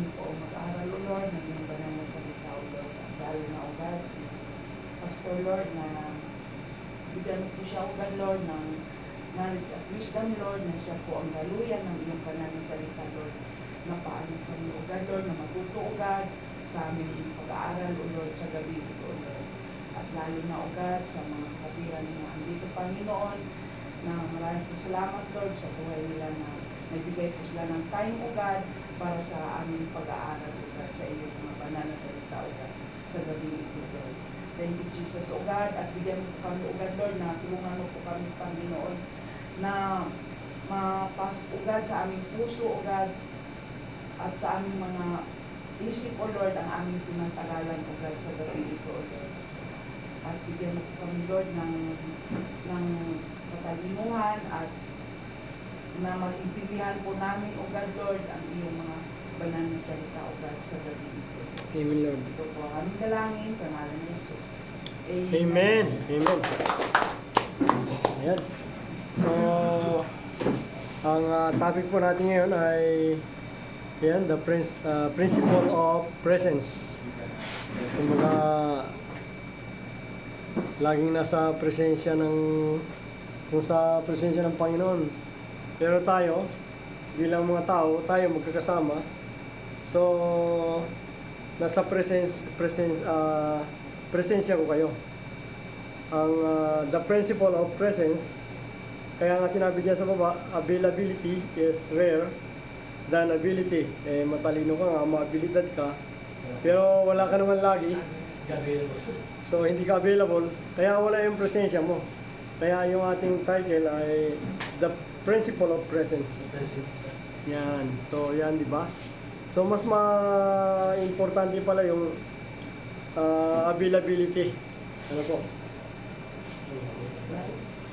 kami po mag-aaral, O Lord, ng iyong banal na salita, O Lord, at lalo na, O God, si Pastor Lord, na bigyan mo po siya, O God, Lord, ng knowledge at wisdom, Lord, na siya po ang daluyan ng iyong banal na salita, Lord, na paano kami, O God, Lord, na matuto, O God, sa aming pag-aaral, O Lord, sa gabi ito, O Lord. At lalo na, O God, sa mga kapatiran na andito, Panginoon, na maraming po salamat, Lord, sa buhay nila na nagbigay po sila ng time, O God, para sa aming pag-aaral, O God, sa iyong mga banal na salita, O God, sa gabi ito, Lord. Thank you, Jesus, O God, at bigyan mo po kami, O God, Lord, na tulungan mo po kami, Panginoon, na mapasok, O God, sa aming puso, O God, at sa aming mga isip, O Lord, ang aming pinag-aralan, O God, sa gabi ito, O Lord. At bigyan mo po kami, Lord, ng katalinuhan at na mag-intindihan po namin, O God, Lord, ang iyong mga banal na salita, O God, sa gabi ito. Amen, Lord. Ito po ang aming dalangin sa ngalan ni Jesus. Amen. Amen. Ayan. So, ang topic po natin ngayon ay yan, the principle of presence. Kumbaga, laging nasa presensya ng Panginoon. Pero tayo, bilang mga tao, tayo magkakasama. So, nasa presensya ko kayo. Ang the principle of presence, kaya nga sinabi diyan sa baba, availability is rare than ability. Matalino ka nga, maabilidad ka, pero wala ka naman lagi. So, hindi ka available, kaya wala yung presensya mo. Kaya yung ating title ay The Principle of Presence. Yan. So, yan, di ba? So, mas importante pala yung availability. Ano po?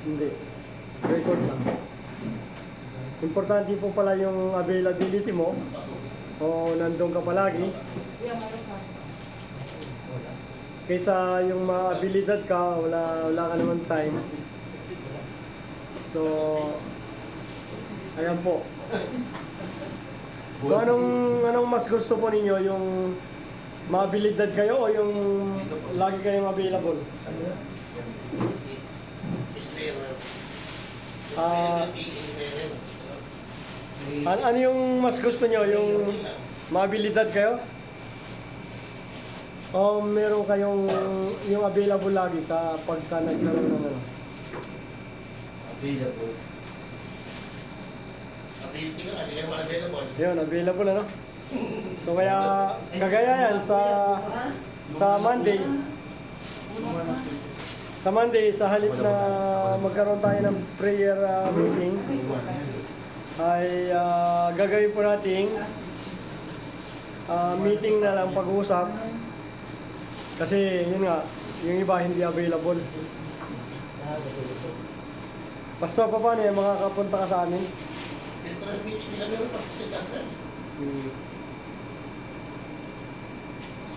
Hindi. Record lang. Importante po pala yung availability mo o nandun ka palagi kaysa yung maabilidad ka, wala ka naman time. So, ayan po. So, anong mas gusto po ninyo? Yung maabilidad kayo o yung lagi kayong available? Ano yung mas gusto nyo? Yung maabilidad kayo? O meron kayong yung available lagi kapag ka nagkaroon ng ano? Available. Ability ka, hindi ka naman available. Yun, available ano? So kaya kagaya yan sa Monday. Sa halip na magkaroon tayo ng prayer meeting, ay gagawin po natin meeting na lang pag-uusap. Kasi yun nga, yung iba hindi available. Basta pa paano yan, makakapunta ka sa amin?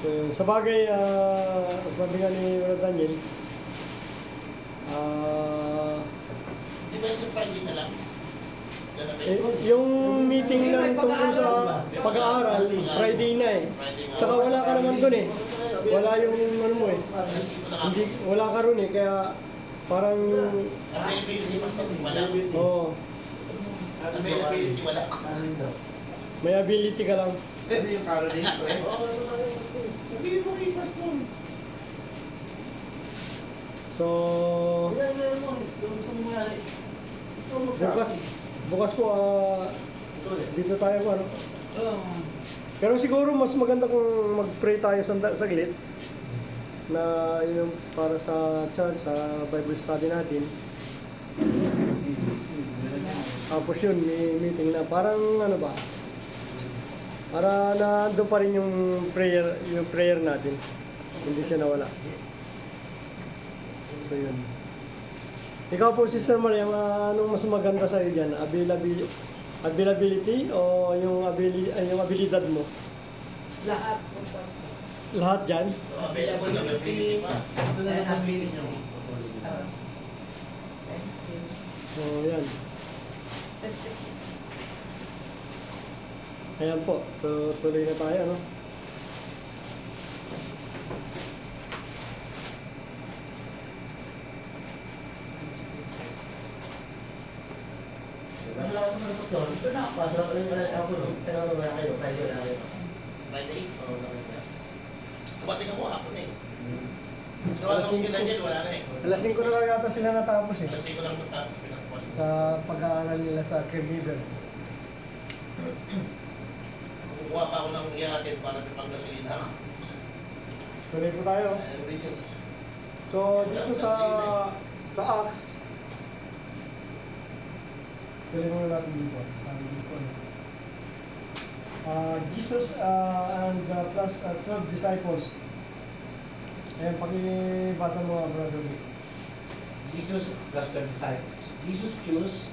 So, sa bagay, sabi nga ni Brother Daniel, Di ba yung sa Friday na lang? yung meeting lang tungkol sa pag-aaral, Friday na eh. Tsaka wala ka naman dun eh. Wala yung ano mo eh. Hindi, wala ka ron eh, kaya parang... Availability mas wala. Oo. Availability wala. May ability ka lang. Ano yung Caroline? Sabihin mo kay Pastor. So, bukas po, dito tayo ano. Pero siguro mas maganda kung mag-pray tayo saglit na yun para sa church, sa Bible study natin. Tapos yun, may meeting na parang ano ba, para na doon pa rin yung prayer natin. Hindi siya nawala. So yun. Ikaw po, Sister Maria, anong mas maganda sa iyo diyan? Availability o yung abilidad mo? Lahat. Lahat diyan? Available na availability pa. So yan. Ayan po, tuloy na tayo, no? Ano lang ako ng pastor? Ito na, pastor ako yung malat ako, no? Pero ano wala kayo? Friday wala kayo. Friday? Oo, wala kayo. Kumating ako hapon eh. Ginawa ko sila dyan, wala na eh. Alas 5 na lang yata sila natapos eh. Kasi ko lang matapos, pinakakuha. Sa pag-aaral nila sa caregiver. Kukuha pa ako ng ihatid para may panggasolina. Tuloy po tayo. Ayun din yun. So, dito sa Acts, tuloy muna natin dito. Sabi dito, no? Jesus and plus 12 disciples. Ayan, pakibasa mo nga, Brother Vic. Jesus plus 12 disciples. Jesus chose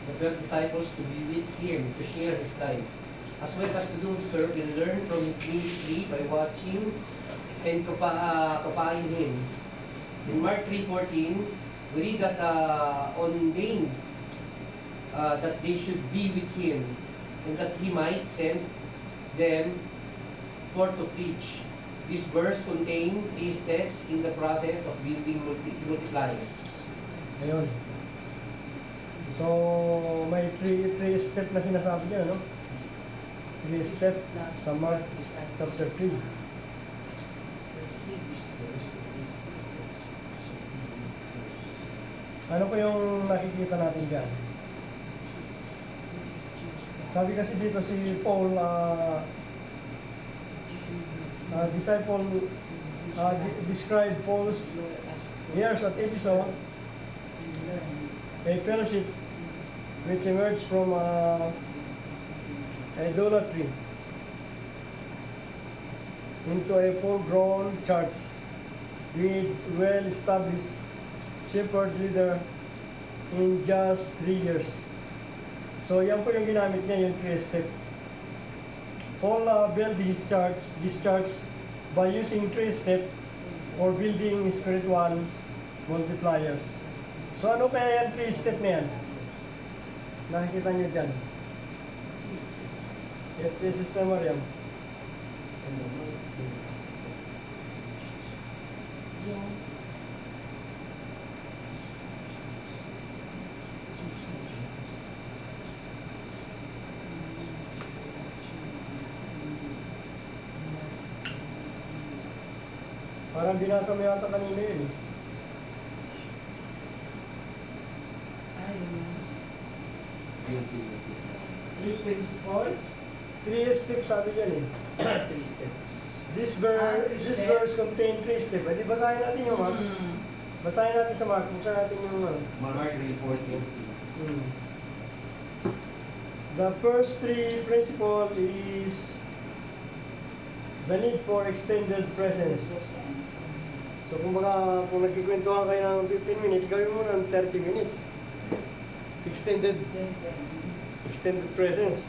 the 12 disciples to be with him, to share his life, as well as to do serve and learn from his ministry by watching and kapain him. In Mark 3:14, we read that ordained that they should be with him, and that he might send them forth to preach. This verse contains 3 steps in the process of building multipliers. Ayun. So, may 3 step na sinasabi niya, no? 3 step sa Mark chapter 3. Ano po yung nakikita natin dyan? Sabi kasi dito si Paul, disciple, described Paul's years at Ephesus, a fellowship which emerged from idolatry into a full-grown church with well-established shepherd leader in just 3 years. So yan po yung ginamit niya, yung 3 step. Paul built this church by using 3 step or building spiritual multipliers. So ano kaya yan 3 step na yan? Nakikita niyo dyan. Ito yung Sister Mariam. Parang binasa mo yata kanina yun eh. Three principles. 3 steps sabi dyan eh. 3 steps. This Step. verse contain 3 steps. Di basahin natin yung Mark. Hmm. Basahin natin sa Mark. Buksan natin yung Mark 3:14. The first 3 principle is the need for extended presence. So kung nagkikwentuhan kayo ng 15 minutes, gawin mo ng 30 minutes. Extended presence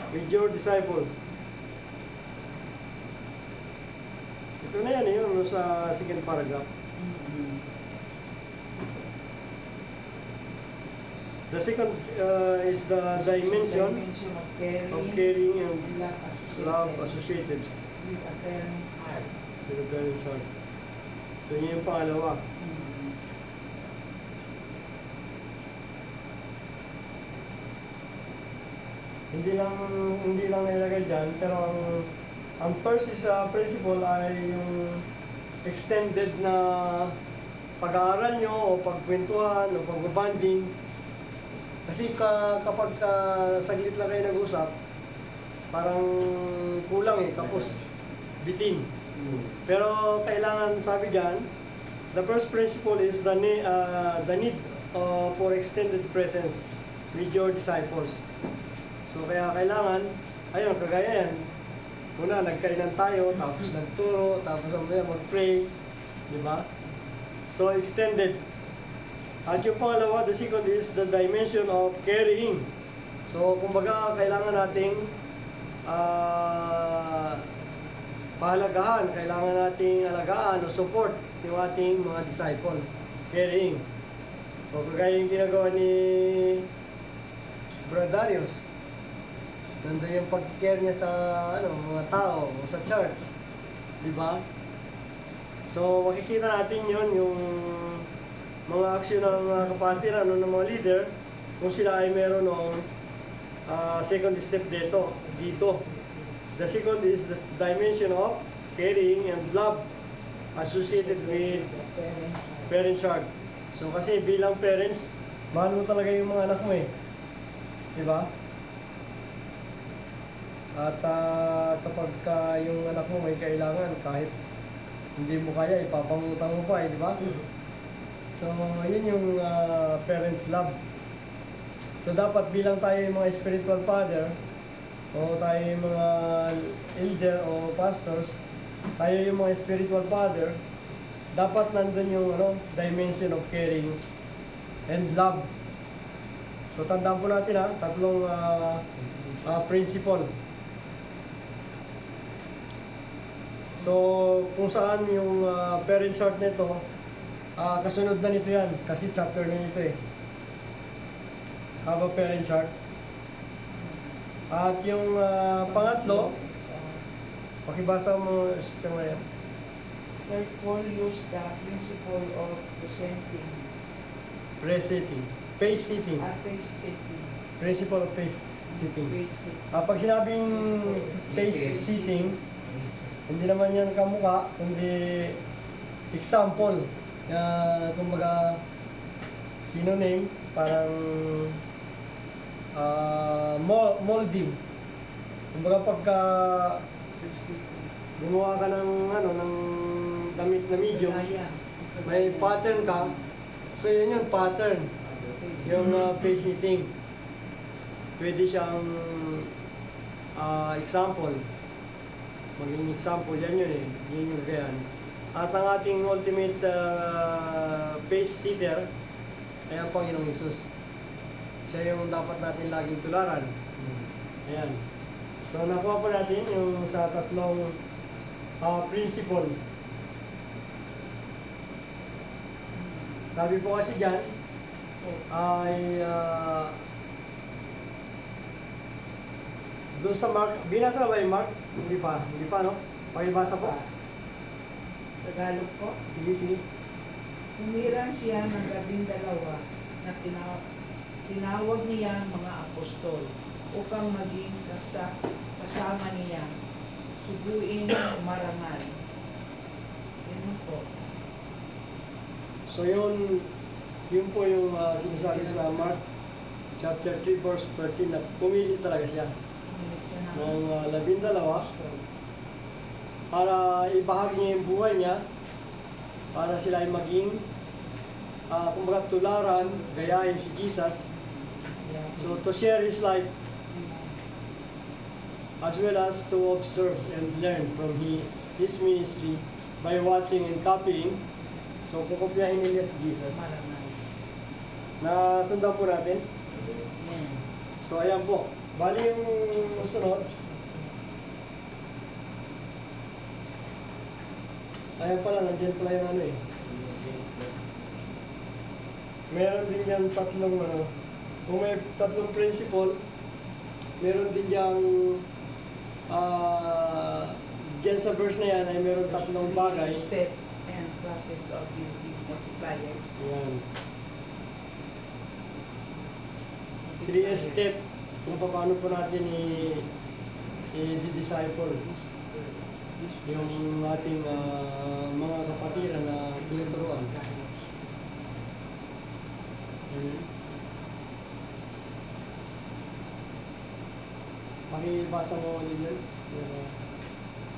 with your disciple. Ito na yan yun sa second paragraph. The second is the dimension of caring and love associated with a caring heart. with a caring heart. So yun yung pangalawa. Hindi lang nilagay dyan, pero ang first is principle ay yung extended na pag-aaral nyo o pagkwentuhan o pagbabanding. Kasi kapag saglit lang kayo nag-usap, parang kulang eh, kapos bitin. Pero kailangan, sabi dyan, the first principle is the need for extended presence with your disciples. So kaya kailangan, ayun, kagaya yan. Una, nagkainan tayo, tapos nagturo, tapos mag-pray, di ba? So extended. At yung pangalawa, the second is the dimension of carrying. So kumbaga, kailangan nating pahalagahan, kailangan nating alagaan o support yung ating mga disciple. Carrying. O kagaya yung ginagawa ni Brother Darius. Nandun yung pag-care niya sa mga tao, o sa church. Di ba? So, makikita natin yun, yung mga aksyon ng mga kapatiran, ng mga leader, kung sila ay meron ng second step dito. The second is the dimension of caring and love associated with parent child. So, kasi bilang parents, mahal mo talaga yung mga anak mo eh. Di ba? At kapag yung anak mo may kailangan, kahit hindi mo kaya, ipapangutang mo pa, di ba? So, yun yung parents' love. So, dapat bilang tayo yung mga spiritual father, o tayo yung mga elder o pastors, tayo yung mga spiritual father, dapat nandun yung dimension of caring and love. So, tandaan po natin tatlong principle. So, kung saan yung parent chart nito, kasunod na nito yan, kasi chapter na nito eh. Have a parent chart. At yung pangatlo, pakibasa mo sistema yan. Third Paul used the principle of Pre-sitting. Pace sitting. sitting. Principle of pace sitting. Basic. Pag sinabing pace sitting, hindi naman yan kamukha, kundi example. Kumbaga, synonym, parang molding. Kumbaga pagka gumawa ka ng damit na medium, may pattern ka, so yun yung pattern. Yung face sitting. Pwede siyang example. Maging example, yan yun eh. Yan yung ganyan. At ang ating ultimate face sitter ay ang Panginoong Hesus. Siya yung dapat natin laging tularan. Ayan. So, nakuha po natin yung sa tatlong principle. Sabi po kasi dyan, ay doon sa Mark, binasa na ba yung Mark? Hindi pa, no? Pakibasa po. Tagalog po. Sige. Humiran siya ng 12 na tinawag niya mga apostol upang maging kasama niya, subuin marangal. Yan po. So yun po yung sinasabi sa Mark chapter 3 verse 13 na pumili talaga siya Humiran siya ng ng 12 apostol. para ibahagi niya yung buhay niya para sila ay maging kumbaga tularan, gayahin si Jesus. So to share his life as well as to observe and learn from his ministry by watching and copying. So kukopyahin nila si Jesus. Marangal. Nasundan po natin. Yan. So ayan po. Bali yung sunod. Ayan pala, nandiyan pala yung ano eh. Meron din yan tatlong kung may tatlong principle, meron din yung dyan sa verse na yan ay meron tatlong bagay. Step and process of building multiplier. Ayan. 3 step kung paano po natin i-disciple yung ating mga kapatiran na tinuturuan. Pakibasa mo ulit yun, Sister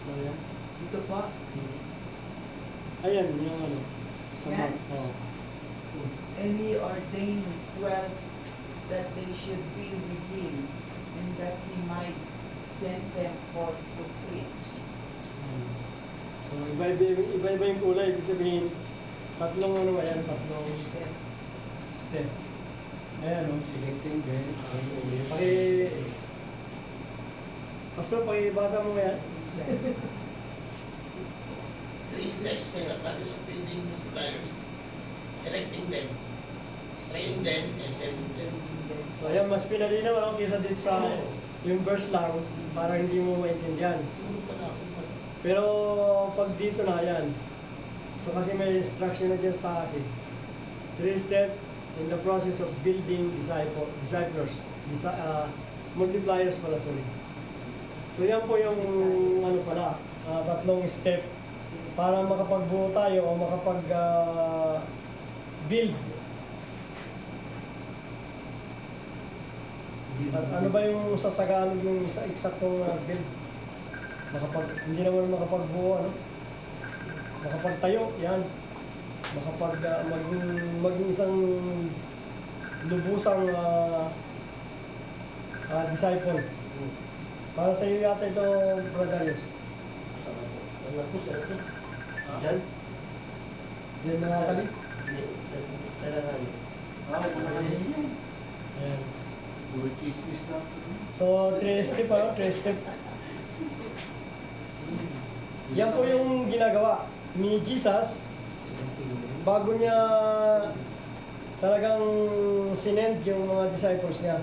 Maria. Dito po, Ayan, yung sa Yan. Mark. Oh. and he ordained 12 that they should be with him, and that he might send them forth to preach. Ayan. So, iba-iba yung kulay. Ibig sabihin, tatlong ayan, tatlong Step. step. Ayan, oh. Selecting them. Pastor, pakibasa mo yan. 3 steps in the process of building multipliers. Selecting them, training them, and sending them. So, ayan, mas pinalinaw kaysa dito sa yung verse lang para hindi mo maintindihan. Tulog pa na ako. Pero pag dito na yan, so kasi may instruction na dyan sa taas eh. 3 step in the process of building disciples, multipliers pala, sorry. So yan po yung ano pala, tatlong step para makapagbuo tayo o build. At ano ba yung sa Tagalog yung isa eksaktong build? Hindi naman makapagbuo, ano? Makapagtayo, yan. Maging isang lubusang disciple. Para sa iyo yata ito, Bragarius. Ano to, sir? Diyan? Diyan mga kali. Hindi. Kailangan. Ayan. Puro chismis na. So, 3 step, 3 step. Yan po yung ginagawa ni Jesus bago niya talagang sinend yung mga disciples niya.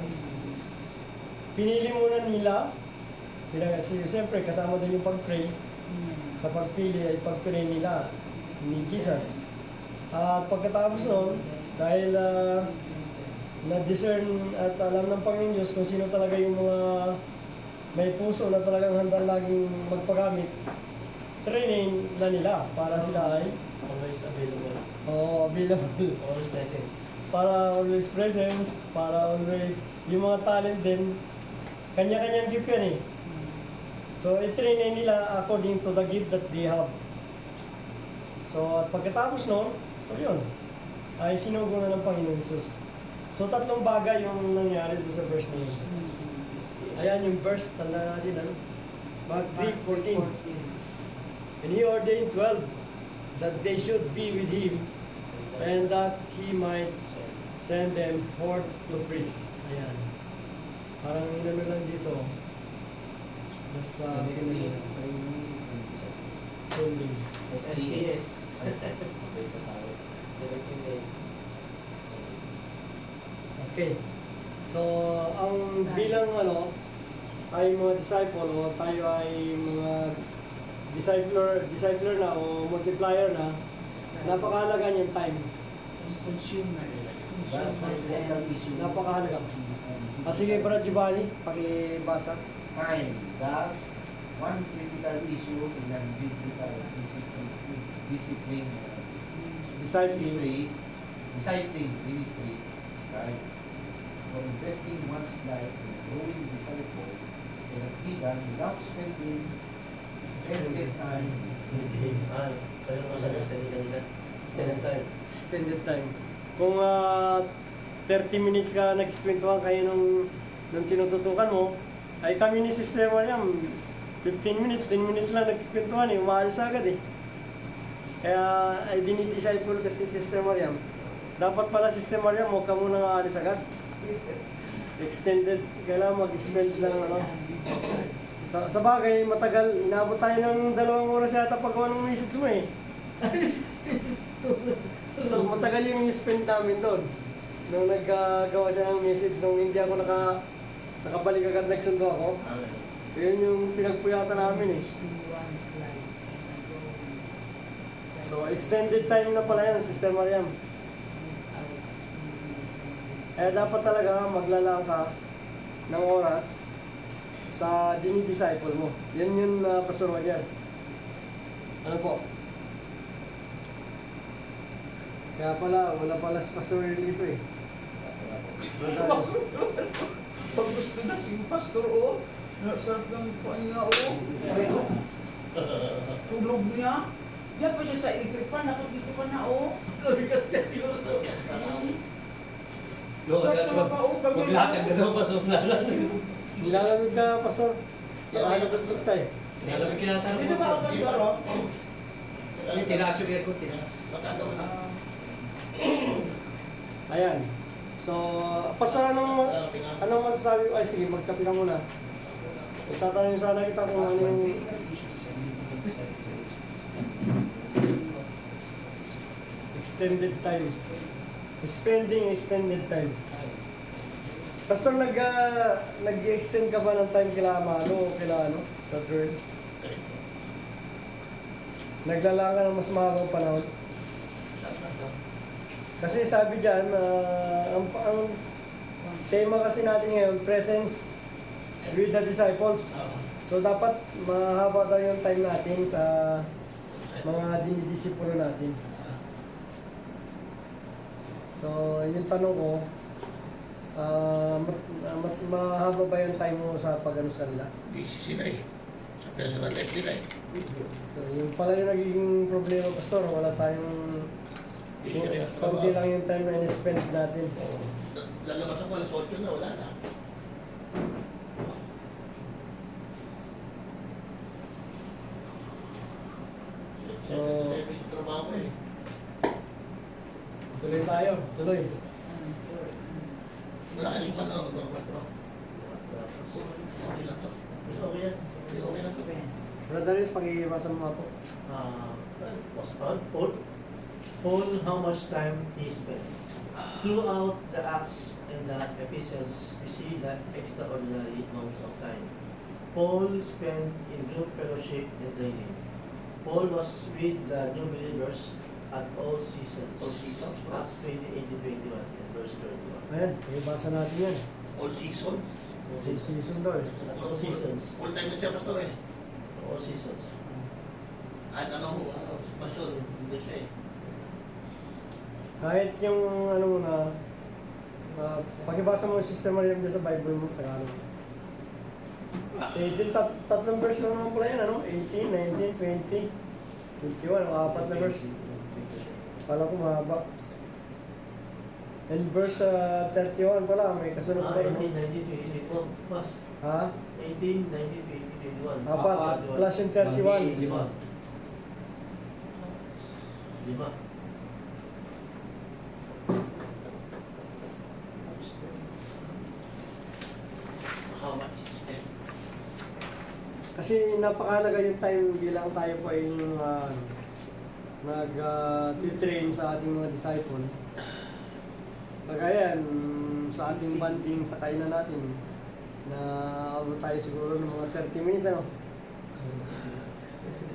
Pinili muna nila, siyempre kasama din yung pag-pray. Sa pagpili ay pag-pray nila ni Jesus. At pagkatapos nun, dahil na-discern at alam ng Panginoon Diyos kung sino talaga yung mga may puso na talagang handang laging magpagamit, training na nila para sila ay Always available. available. Always present. Para always presence, para always yung mga talent din, kanya-kanyang gift yan eh. So, i-train nila according to the gift that they have. So, at pagkatapos nun, so yun, ay sinugo na ng Panginoon Jesus. So, tatlong bagay yung nangyari doon sa verse na yun. Ayan yung verse, tanda natin, ano? Mark 3:14. And he ordained 12 that they should be with him and that he might send them forth to preach. Ayan. Parang inano lang dito. Nasa pinili. Sending. SSTS. Okay. So, ang bilang tayo mga disciple o tayo ay mga discipler na o multiplier na, napakahalaga niyang time. Consumer. Napakahalaga. Sige, Brad Giovanni, pakibasa. Time. Thus, one critical issue in the biblical discipline discipling ministry is time. For investing one's life in a growing disciple cannot be done without spending extended time with him. Kasi mo sabi, extended time. Extended time. Kung 30 minutes ka nagkikwentuhan kayo nung tinututukan mo, ay kami ni Sister Mariam, 15 minutes, 10 minutes lang nagkikwentuhan eh, umaalis agad eh. Kaya ay dinidisciple kasi si Sister Mariam. Dapat pala Sister Mariam, huwag ka muna aalis agad. Extended, kailangan mag-expend lang Sa bagay, matagal, inabot tayo ng 2 oras yata paggawa ng message mo eh. So matagal yung spend namin doon. Nung naggawa siya ng message, nung hindi ako nakabalik agad nagsundo ako, yun yung pinagpuyatan namin eh. So extended time na pala yun, Sister Mariam. Kaya dapat talaga maglalaan ka ng oras sa dinidisciple mo. Yan yung Pastor Wajan. Ano po? Kaya pala, wala pala si Pastor dito eh. Pag gusto na si Pastor, sarap ng kuhan niya, tulog niya. Yan pa siya sa electric pan, dito pa na, Sarap talaga, gabi. Maglatag na daw, pasok na lang. Nilalamig ka, Pastor. Nakakalabas ka eh. Nalamig kinatang Dito ba ako, Pastor, Tinaas yung aircon, tinaas. Ayan. So, Pastor, anong masasabi? Ay, sige, magkape ka muna. Itatanong sana kita kung ano yung extended time. Spending extended time. Pastor, nag-extend ka ba ng time kila Amado o kila ano? Sa third? Correct. Naglala ka ng mas mahabang panahon? Kasi sabi dyan, ang tema kasi natin ngayon, presence with the disciples. So dapat mahaba daw yung time natin sa mga dinidisipulo natin. So yung tanong ko, mahaba ba yung time mo sa pag-ano sa kanila? Busy sila eh. Sa personal life nila eh. So yung pala yung nagiging problema, Pastor, wala tayong Busy rin ang pagdi trabaho. lang yung time na in-spend natin. Oo. Lalabas ako alas 8 na, wala na. So- 7 sa trabaho eh. Tuloy tayo, tuloy. Wala kasi pa na normal bro. Okay lang to. Okay yan. Okay lang to. Brother Riz, pag-iiwasan mo ako. Paul, how much time he spent. Throughout the Acts and the Epistles, we see that extraordinary amount of time. Paul spent in group fellowship and training. Paul was with the new believers at all seasons. All seasons bro. Acts 20:21 and verse 31. Ayan, pag-ibasa natin yan. All seasons. All Six seasons. season daw eh. All seasons. Full time na siya pastor eh. All seasons. Kahit anong pasyon, hindi siya eh. Kahit yung ano mo na, pakibasa mo yung Sister Maria dyan sa Bible mo, Tagalog. 18, tatlong verse lang naman pala yan, ano? 18, 19, 20, 21, ang apat na verse. Kala ko mahaba. And verse 31 pala, may kasunod pa, 18, no? 19, 20, 21. Plus. Ha? 18, 19, 20, 21. Apat, plus yung 31. Lima. Lima. How much is spent? Kasi napakahalaga yung time bilang tayo po ay yung nag-train sa ating mga disciples. Kagayan, sa ating banding sa kainan natin, na abot tayo siguro ng mga 30 minutes, ano?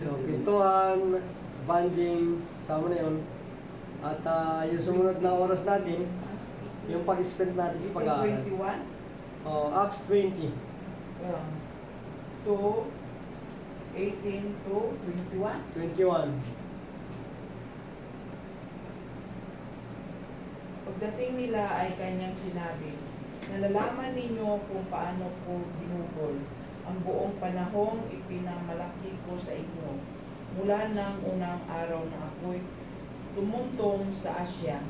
So, pintuan, banding, kasama na yun. At yung sumunod na oras natin, yung pag-spend natin sa pag-aaral. 21 Acts 20. to 18 to 21. 21. Pagdating nila ay kanyang sinabi, nalalaman ninyo kung paano ko binugol ang buong panahong ipinamalaki ko sa inyo mula ng unang araw na ako'y tumuntong sa Asya.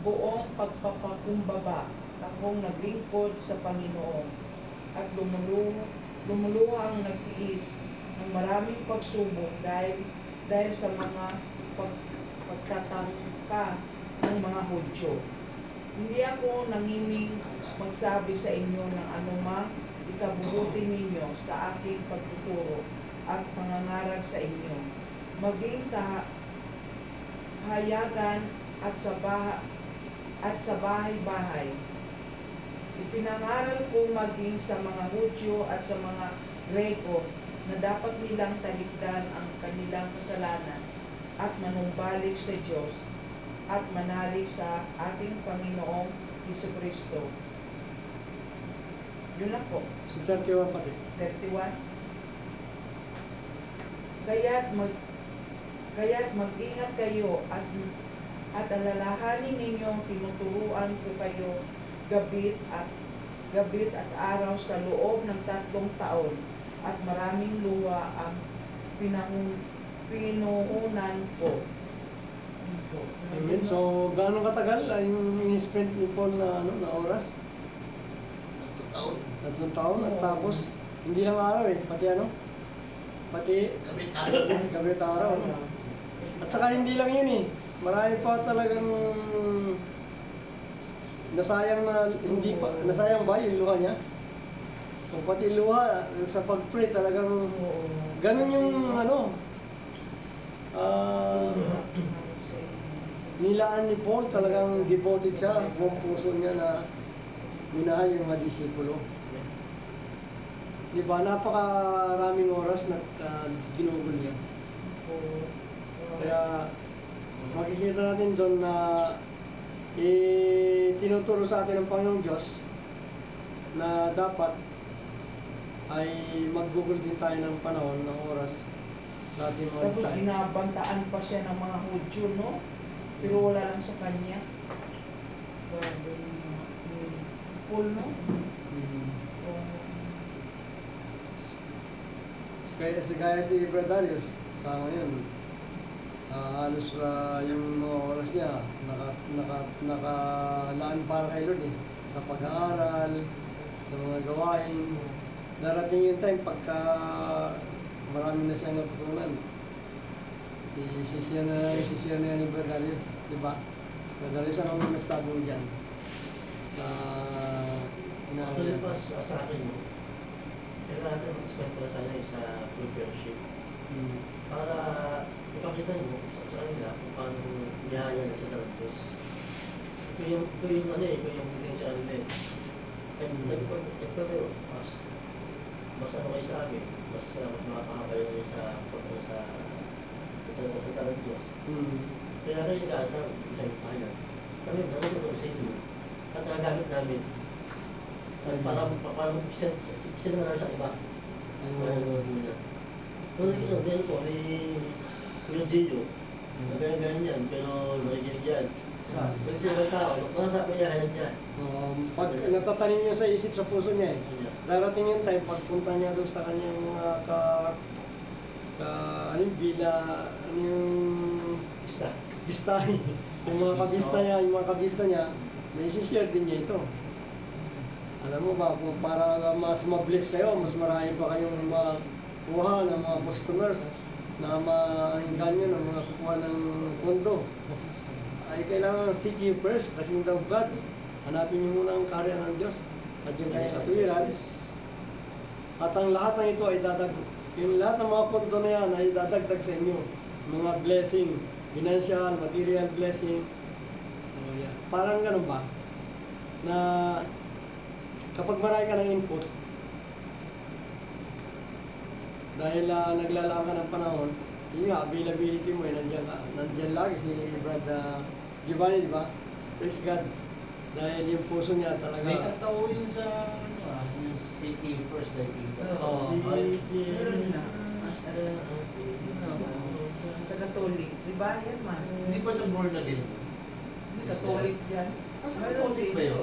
Buong pagpapakumbaba akong naglingkod sa Panginoon at lumuluhang nagtiis ng maraming pagsubok dahil sa mga pagtatangka ng mga Hudyo. Hindi ako nangiming magsabi sa inyo ng anumang ikabubuti ninyo sa aking pagtuturo at pangangaral sa inyo, maging sa hayagan at sa bahay-bahay. Ipinangaral ko maging sa mga Hudyo at sa mga Greko na dapat nilang talikdan ang kanilang kasalanan at manumbalik sa Diyos at manalig sa ating Panginoong Jesucristo. Yun lang po. So 31 pati. 31. Kaya't mag-ingat kayo at alalahanin ninyong tinuturuan ko kayo gabit at araw sa loob ng 3 taon at maraming luha ang pinuunan ko. Amen. So, gaano katagal yung in-spend ni Paul na, na oras? Taon. 3 taon at tapos, hindi lang araw eh, pati pati Kabit araw. gabi at araw. No? At saka hindi lang yun eh, marami pa talagang nasayang ba yung luha niya? So, pati luha sa pag-pray talagang ganun yung nilaan ni Paul, talagang devoted siya, buong puso niya na minahal yung mga disipulo. Di ba? Napakaraming oras na ginugol niya. Kaya makikita natin doon na tinuturo sa atin ng Panginoong Diyos na dapat ay maggugol din tayo ng panahon, ng oras sa ating mga Tapos design. binabantaan pa siya ng mga Hudyo, no? Pero wala lang sa kanya. Grabe yung Paul, no? Oh. Gaya si Brad Darius, sa ngayon, halos yung mga oras niya, nakalaan para kay Lord eh, sa pag-aaral, sa mga gawain. Darating yung time pagka marami na siyang natutunan. Isisiya na yan ni Brad Darius, di ba? Brad Darius, anong masasabi mo dyan? Sa Actually, pas sa akin, no? Kailangan natin mag-spend talaga sana sa good fellowship. Para ipakita nyo sa kanila kung paano biyaya na sa Diyos. Ito yung meeting sa kanila eh. And nagpapero, mas ano kayo sa amin, mas makakakabayo kayo sa talagang Diyos. Kaya kayo nag-aasal, sa ipayan. Kami, nagpapero sa inyo. At nagagamit namin. Para sila na sa iba. Kung ganyan po, may Kuya Gio, ganyan yan, pero nakikinig yan. Pag sila ng tao, nakasabi niya, hayag niya. Pag natatanim niya sa isip, sa puso niya eh, darating yung time, pagpunta niya doon sa kanyang mga bistahin. Yung mga kabista niya, may isi-share din niya ito. Alam mo ba, kung para mas ma-bless kayo, mas marami pa kayong makuha ng mga customers na mahinggan nyo ng mga kukuha ng kondo, ay kailangan seek you first, the kingdom of God. Hanapin niyo muna ang karya ng Diyos at yung kanyang katuwiran. At ang lahat ng ito ay yung lahat ng mga kondo na yan ay dadagdag sa inyo. Mga blessing, financial, material blessing. Parang ganun ba? Na kapag marami ka ng input, dahil naglalaan ka ng panahon, yun nga, availability mo, nandiyan lagi si Brad Giovanni, di ba? Praise God. Dahil yung puso niya talaga. May katao yun sa yung city first like Oo. Meron na. Sa Catholic, di ba yan man? Hindi pa sa born again. Catholic yan. Sa Catholic ba yun?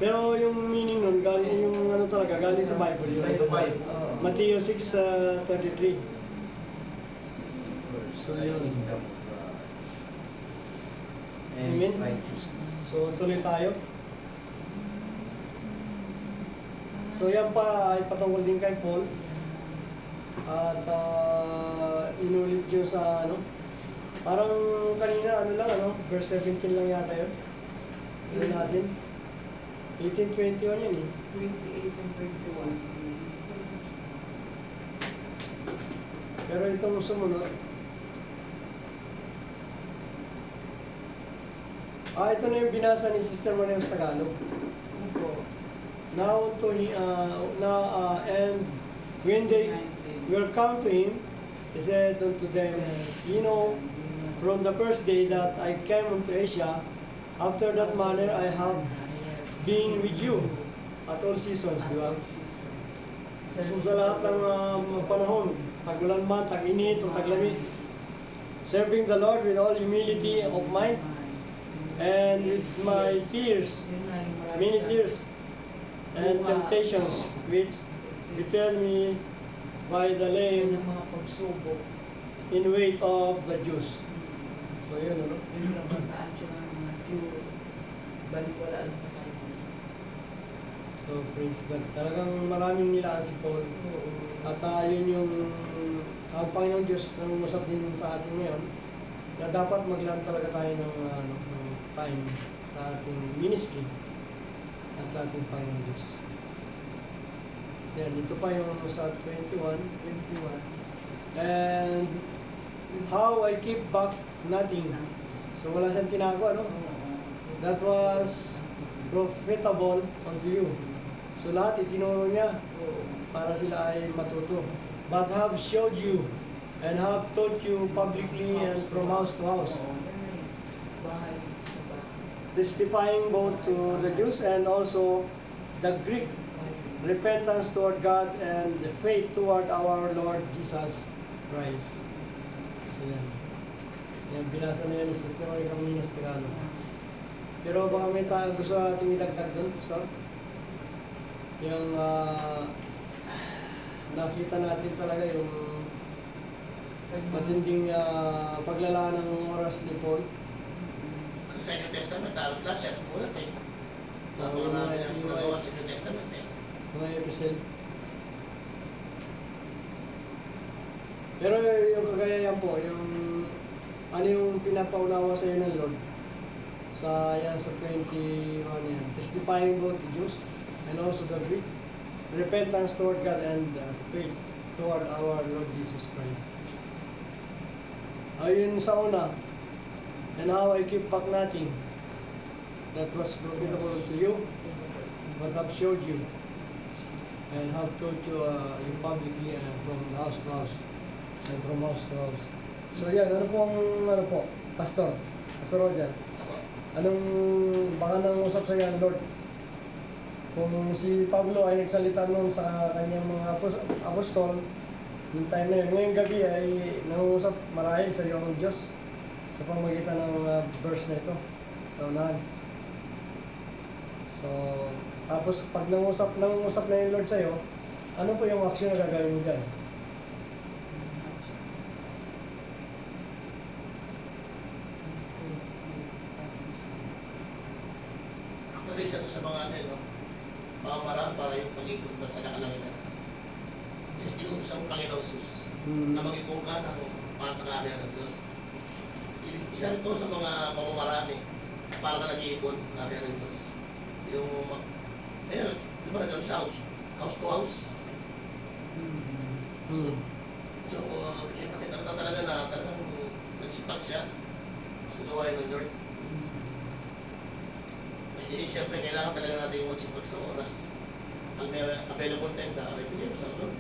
Pero yung meaning nun, galing sa Bible yun. Matthew 6:33. So yun. Amen. So tuloy tayo. So yan pa ay patungkol din kay Paul. At inulit yun sa parang kanina verse 17 lang yata yun. Yun natin. 18:21 yan eh. 28 and 21. Pero itong sumunod, ito na yung binasa ni Sister Maria sa Tagalog. Now and when they will come to him, he said unto them, you know, from the first day that I came unto Asia, after that manner I have been with you at all seasons, di ba? So sa lahat ng panahon, tag-ulan man, tag-init, o taglamig, serving the Lord with all humility of mind, and with my tears, many tears, and temptations, which befell me by the Yan lame ang mga pagsubok. in wait of the Jews. So yun, Yung nabantaan siya ng mga Jew. Baliwala lang sa kanya. So praise God. Talagang maraming nilaan si Paul. At yun yung ang Panginoong Diyos ang usap din sa atin ngayon na dapat maglaan talaga tayo ng time sa ating ministry at sa ating Panginoong Diyos. Yan, dito pa yung sa 21. And how I keep back nothing. So wala siyang tinago, That was profitable unto you. So lahat itinuro niya para sila ay matuto. But have showed you and have taught you publicly and from house to house, Bahay sa bahay. testifying both to the Jews and also the Greek, repentance toward God and the faith toward our Lord Jesus Christ. So yan. Yan, binasa na yan ni Sister Roy Caminas Tagalog. Pero baka may gusto natin idagdag doon, sir? Yung nakita natin talaga yung matinding paglalaan ng oras ni Paul. Kasi sa New Testament, halos lahat siya sumulat eh. Napakarami ang nagawa sa New Testament eh. Mga episode. Pero yung kagaya yan po, yung ano yung pinapaunawa sa iyo ng Lord sa yan sa 21 yan, testifying both the Jews and also the Greek, repentance toward God and faith toward our Lord Jesus Christ. Ayun sa una, and how I keep back nothing that was profitable to you, but have showed you and have taught you publicly from house to house and from house to house. So yan, ano po, Pastor Roger, anong baka nangusap sa yan, Lord? Kung si Pablo ay nagsalita noon sa kanyang mga apostol, yung time na yun, ngayong gabi ay nangusap marahil sa iyo ang Diyos sa pamagitan ng verse na ito sa unahan. So, tapos pag nangusap na yung Lord sa iyo, ano po yung action na gagawin mo dyan? Actually, isa to sa mga ano, no? Pamamaraan para yung pag-ikot ba sa nakalangitan. Kasi inuutos ang Panginoong Jesus na mag-ikong ka ng para sa karya ng Diyos. Isa rin to sa mga pamamaraan eh, para ka nag-iipon sa karya ng Diyos. Yung, ayun, di ba nagano sa house to house? So, kita talaga na talagang nagsipag siya sa gawain ng Lord. Eh, siyempre, kailangan talaga natin yung magsipag sa oras. Ang may available time ka, ay bigyan mo sa Lord.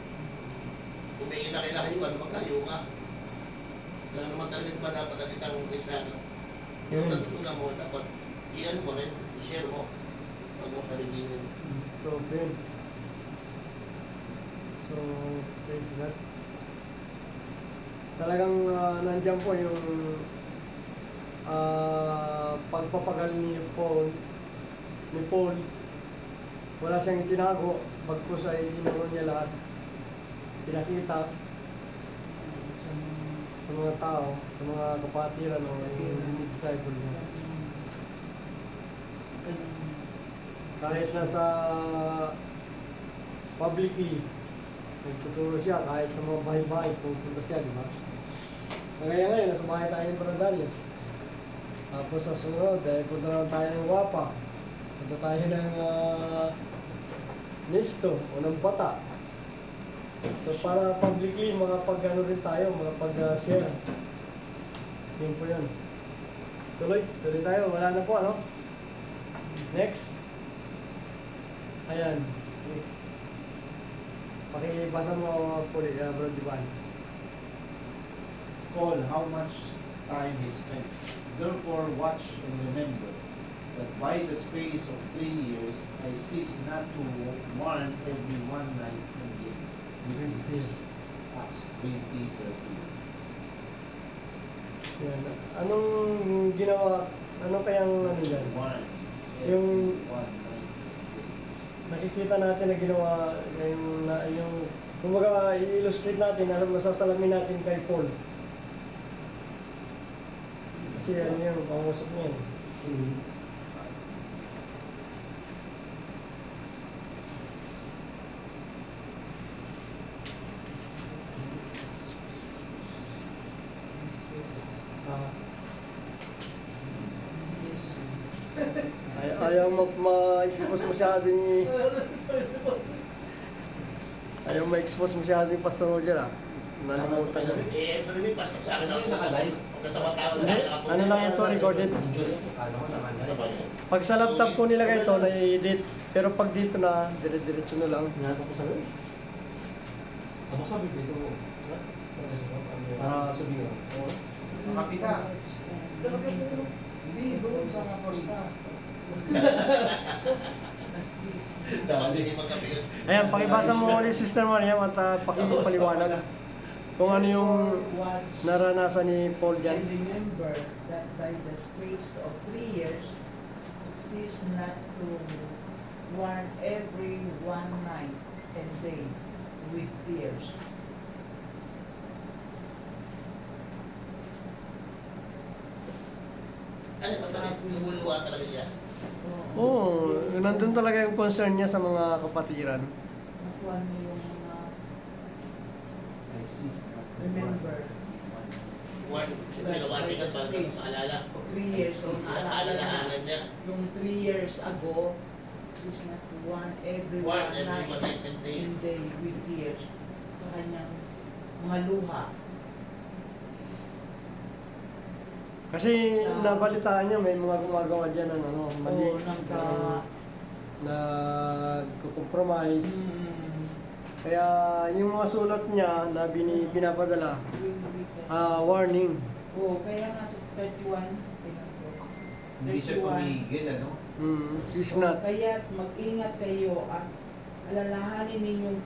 Kung may kinakailangan, magkayo ka. Ganun naman talaga, diba dapat ang isang Kristiyano? Yung natutunan mo, dapat i-ano mo rin, i-share mo. Huwag mong sarilihin. So, Ben. So, praise God. Talagang nandiyan po yung pagpapagal ni Paul. Wala siyang itinago, bagkus ay tinuro niya lahat. Pinakita sa mga tao, sa mga kapatiran o yung disciple niya. Kahit nasa publicly, nagtuturo siya, kahit sa mga bahay-bahay, pupunta siya, di ba? Kaya ngayon, nasa bahay tayo ng Paradarios. Tapos sa sunod, punta naman tayo ng Wapa. Punta tayo ng Nisto o ng Bata. So para publicly, makapag-ano rin tayo, makapag-share. Yun po yun. Tuloy tayo, wala na po, ano? Next. Ayan. Pakibasa mo po, Bro Divan. Paul, how much time he spent. Therefore watch and remember that by the space of 3 years I cease not to warn every one night and day with tears. Acts 20:13. Yan. Anong ginawa, ano kayang ano dyan? One. Yung- One night. Nakikita natin na ginawa, yung kumbaga i-illustrate natin, na masasalamin natin kay Paul. Kasi ano yung pangusap niya. Ayaw ma-expose masyado ni... Ayaw ma-expose masyado ni Pastor Roger, ah. nalimutan ko. Every week, pastor sa akin ako. Naka-live. Pagka sa matao sa akin ako. Ano lang ito, recorded. Usually, akala ko naman Ano ba yun? Pag sa laptop ko nilagay ito, nai-edit. Pero pag dito na, dire-diretso na lang. Nga ko sabi. Ano sabi dito? Para sabihin. Makapita. Hindi, doon sa posta. Dapat hindi magkabigyan. Ayan, pakibasa mo ulit, Sister Mariam, at pakipaliwanag kung ano yung naranasan ni Paul And dyan. remember that by the space of 3 years, cease not to warn every one night and day with tears. Ano, basta lumuluwa talaga siya. Oo, nandun talaga yung concern niya sa mga kapatiran. Nakuha niyo yung mga I cease not to remember One, pinawarningan para natin maalala. 3 years Sa on alalahanan niya. Yung 3 years ago, cease not to warn every One, one every one night night and day. and day with tears sa kanyang mga luha. Kasi nabalitaan niya may mga gumagawa dyan ng ano, mali. Oo, Nag-compromise. Kaya yung mga sulat niya na pinapadala, warning. Oo, kaya nga sa 31, tingnan ko. Hindi siya 31. tumigil, ano? She's not. Kaya mag-ingat kayo at alalahanin ninyong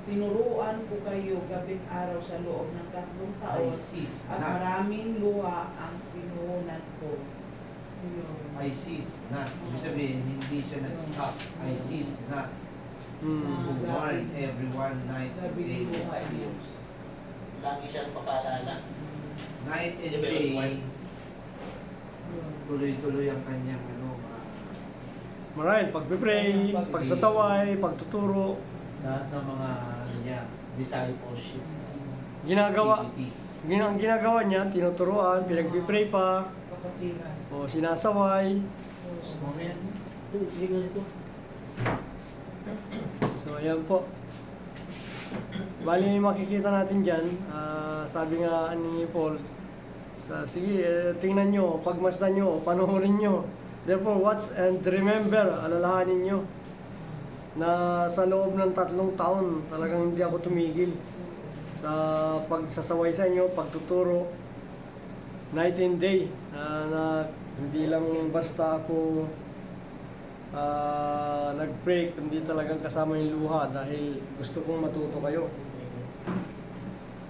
tinuruan ko kayo gabing araw sa loob ng 3 I taon cease at not. maraming luha ang pinuhunan ko. Yun. I cease not. Ibig sabihin, hindi siya nag-stop. I cease not. To warn everyone night and Grabe day. yung luha niyo. Lagi siyang papaalala. Night and Develop day, one. Yun. tuloy-tuloy ang kanyang ano, Alright, pagpipray, pagsasaway, pagtuturo, Lahat ng mga ano niya, discipleship. ginagawa. activity. Ang ginagawa niya, tinuturuan, pinagpipray pa, Kapatiran. o sinasaway. Mamaya. Tingnan ito. So, ayan po. Bali, makikita natin dyan, sabi nga ni Paul, sige, tingnan nyo, pagmasdan nyo, panoorin nyo. Therefore, watch and remember, alalahanin nyo, na sa loob ng 3 taon, talagang hindi ako tumigil sa pagsasaway sa inyo, pagtuturo, night and day, na hindi lang basta ako nag-pray, kundi talagang kasama yung luha dahil gusto kong matuto kayo.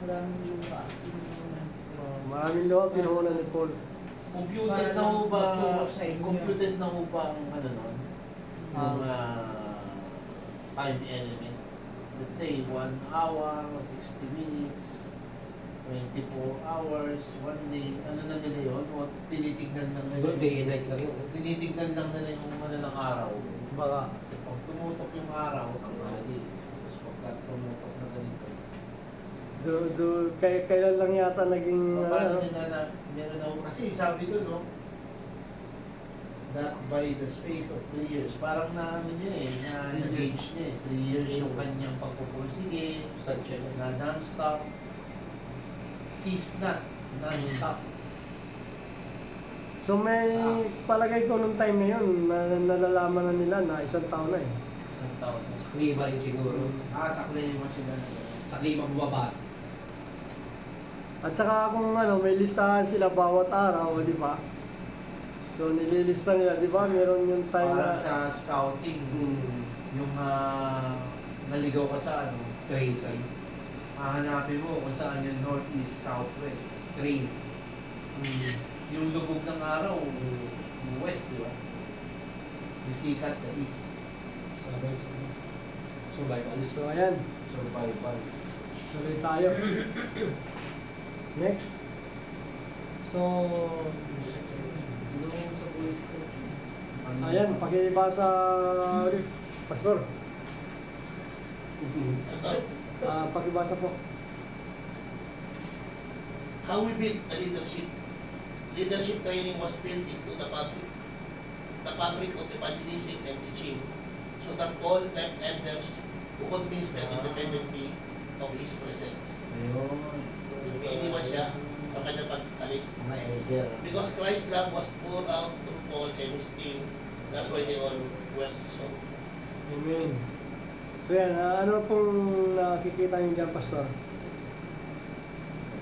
Maraming luha. Pinuhunan. Maraming luha pinuhunan ni Paul. Computed na ho ba, Para sa inyo. computed na ho ba ang ano nun? Yung time element. Let's say 1 hour, 60 minutes, 24 hours, 1 day. Ano na nila yun? O tinitignan lang nila? Day and night lang yun. Tinitignan lang nila yung ano ng araw. Baka. Pag tumutok yung araw, ang mali. Tapos pagka tumutok na ganito. Kailan lang yata naging Paano nila na meron ako kasi sabi ko, no, that by the space of 3 years, parang na ano niya eh, na-engage niya eh. 3 years yung kanyang pagpupursige, na non-stop, cease not, non-stop. So may palagay ko nung time na yun, nalalaman na nila na 1 taon na eh. Isang taon. Sa klima rin siguro. saklay mo sila na Sa klima bumabasa. At saka kung may listahan sila bawat araw, di ba? So nililista nila, di ba? Meron yung time parang na... sa scouting, yung naligaw ka sa ano, Tracy. hahanapin mo kung saan yung north, east, southwest. Train. Yung lubog ng araw, yung west, di ba? Yung sikat sa east. Sabi sa survival. So ayan, Survival. tuloy tayo. Next. So, Doon sa police ko. ayan, pakibasa ulit. Pastor, pakibasa po. How we built a leadership. Leadership training was built into the fabric of evangelism and teaching, so that all left elders who could minister independently of His presence. Ayun. Iniiwan siya sa kanyang pag-alis. Mga elder. Because Christ's love was poured out through Paul and his team. That's why they all went so. Amen. So yan, ano pong nakikita niyo dyan, Pastor?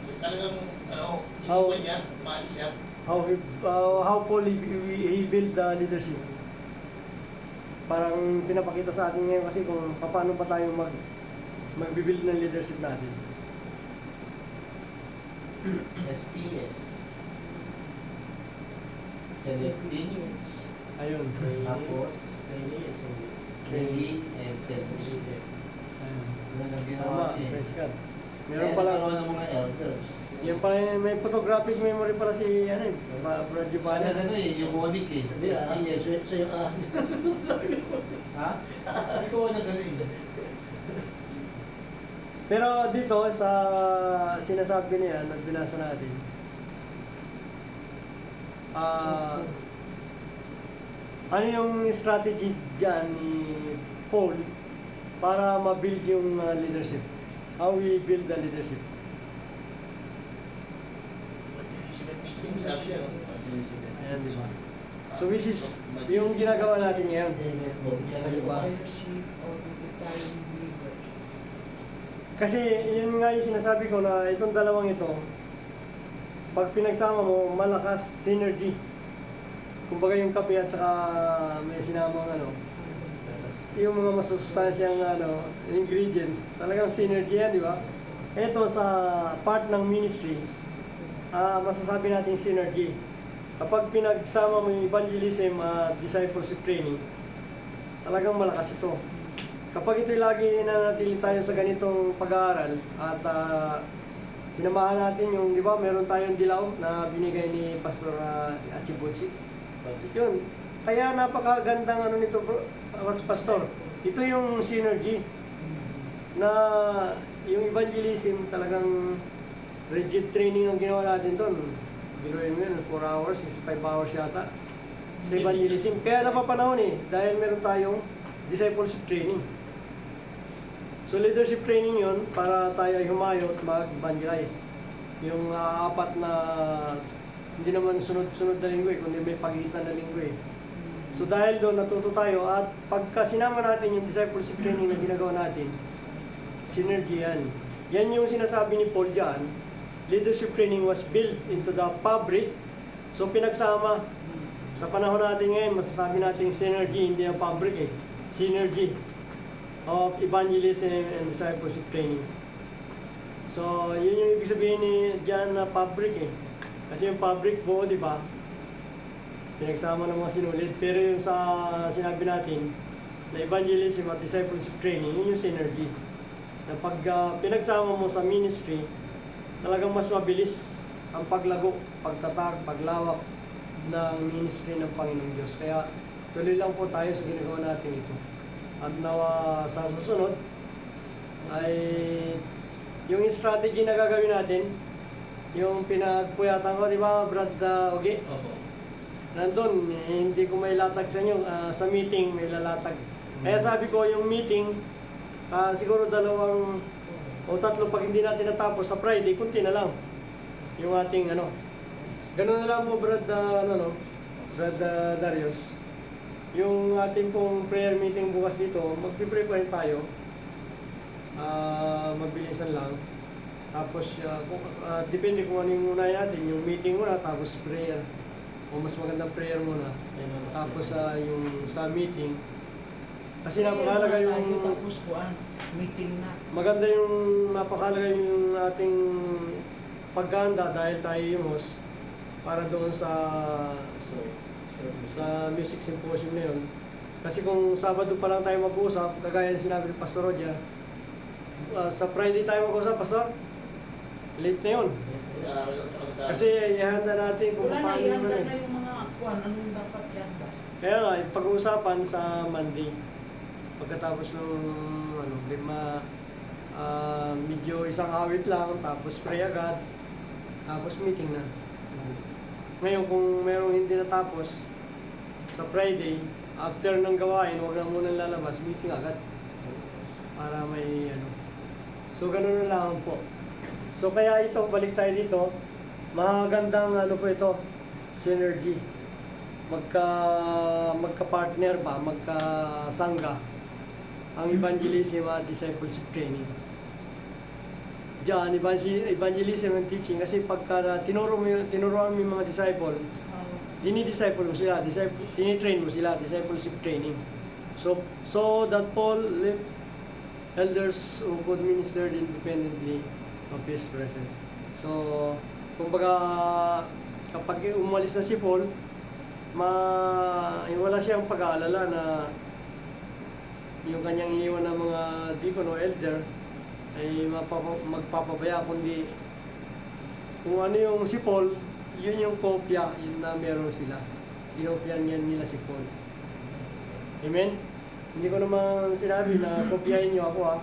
So talagang, How- iniiwan niya, maalis siya. How Paul he built the leadership? Parang pinapakita sa atin ngayon kasi kung paano pa tayo mag-build ng leadership natin. SPS. Selecting. Ayun. Tapos, training and self-leadership. Ayun. Yan ang Tama, ginawa niya. praise God. Kaya Meron pala, nagkaroon ng mga elders. yung pala, may photographic memory pala si, Brad Siya Giovanni. na gano'n eh, yung Monic eh. STS. Siya yung asis. Ha? Ikaw na gano'n eh. Pero dito, sa sinasabi niya, nagbinasa natin, ano yung strategy dyan ni Paul para ma-build yung leadership? How we build the leadership? Mag-iisip teaching, sabi niya. Ayan, di ba? So which is yung ginagawa natin ngayon. Diba? Leadership of the retiring believers. Kasi yun nga yung sinasabi ko na itong dalawang ito, pag pinagsama mo, malakas synergy. Kumbaga yung kape at saka may sinamang yung mga masustansyang ingredients, talagang synergy yan, di ba? Ito sa part ng ministry, masasabi natin synergy. Kapag pinagsama mo yung evangelism at discipleship training, talagang malakas ito. Kapag ito'y lagi nanatili tayo sa ganitong pag-aaral at sinamahan natin yung, di ba, meron tayong dilaw na binigay ni Pastor Achibuchi. Yun. Kaya napakagandang nito, Pastor. Ito yung synergy na yung evangelism talagang rigid training ang ginawa natin doon. Binuhin mo yun, 4 hours, 5 hours yata sa evangelism. Kaya napapanahon dahil meron tayong discipleship training. So leadership training yun para tayo ay humayo at mag-evangelize. Yung apat na, hindi naman sunod-sunod na linggo kundi may pagitan na linggo So dahil doon natuto tayo at pagka sinama natin yung discipleship training na ginagawa natin, synergy yan. Yan yung sinasabi ni Paul dyan, leadership training was built into the fabric. So pinagsama, sa panahon natin ngayon, masasabi natin synergy, hindi ang fabric synergy of evangelism and discipleship training. So yun yung ibig sabihin ni dyan na fabric Kasi yung fabric buo, di ba? Pinagsama ng mga sinulid. Pero yung sa sinabi natin, na evangelism at discipleship training, yun yung synergy. Na pag pinagsama mo sa ministry, talagang mas mabilis ang paglago, pagtatag, paglawak ng ministry ng Panginoong Diyos. Kaya tuloy lang po tayo sa ginagawa natin ito. At nawa sa susunod ay yung strategy na gagawin natin, yung pinagpuyatan ko, di ba, Brad Ogie? Opo. Nandun, hindi ko may latag sa inyo, sa meeting may lalatag. Kaya sabi ko, yung meeting, siguro 2 o 3 pag hindi natin natapos sa Friday, kunti na lang. Yung ating ganun na lang po Brad Darius. Yung ating pong prayer meeting bukas dito, magpiprepare tayo. Magbilisan lang. Tapos, depende kung ano yung unahin natin, yung meeting muna, tapos prayer. O mas magandang prayer muna. Tapos yung sa meeting. Kasi napakalaga yung... Tapos meeting na. Maganda yung napakalaga yung ating paghahanda dahil tayo yung host para doon sa music symposium na yun. Kasi kung Sabado pa lang tayo mag-uusap, kagaya sinabi ni Pastor Roger, sa Friday tayo mag-uusap, Pastor, late na yun. Kasi ihanda natin kung Wala na, paano ihanda yun na yung mga anong dapat ihanda. Kaya nga, pag-uusapan sa Monday. Pagkatapos ng medyo isang awit lang, tapos pray agad, tapos meeting na. Ngayon kung merong hindi natapos, sa Friday, after ng gawain, huwag na muna lalabas, meeting agad. Para may So ganun na lang po. So kaya ito, balik tayo dito, magandang ano po ito, synergy. Magka-partner ba, magka-sangga ang evangelism at discipleship training. Diyan, evangelism and teaching, kasi pagka tinuruan mo yung mga disciple, dinidisciple mo sila, tinitrain mo sila, discipleship training. So that Paul left elders who could minister independently of his presence. So, kumbaga, kapag umalis na si Paul, wala siyang pag-aalala na yung kanyang iniwan ng mga deacon o elder ay magpapabaya, kundi kung ano yung si Paul, yun yung kopya, yun na meron sila. Inopyan yan nila si Paul. Amen? Hindi ko naman sinabi na kopyahin nyo ako ha.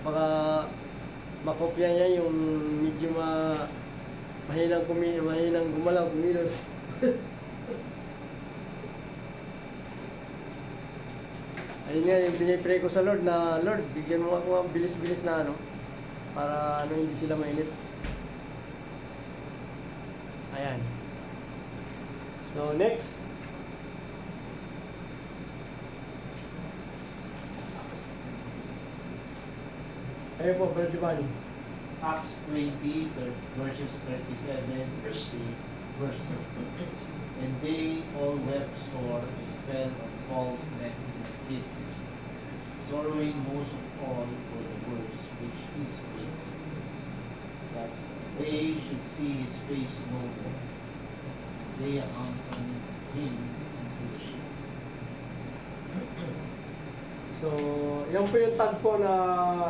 Baka makopya niya yung medyo mahinang gumalaw, kumilos. Ayun nga yung pinipray ko sa Lord na, Lord, bigyan mo ako ng bilis-bilis na ano, para hindi sila mainit. Ayan. So, next. Ayun po, Brother Giovanni. Acts 20, verses 37, verse 8. And they all wept sore and fell on Paul's neck and kissed him, sorrowing most of all for the words which he spake, that they should see his face no more. They accompanied him into the ship. So, yan po yung tagpo na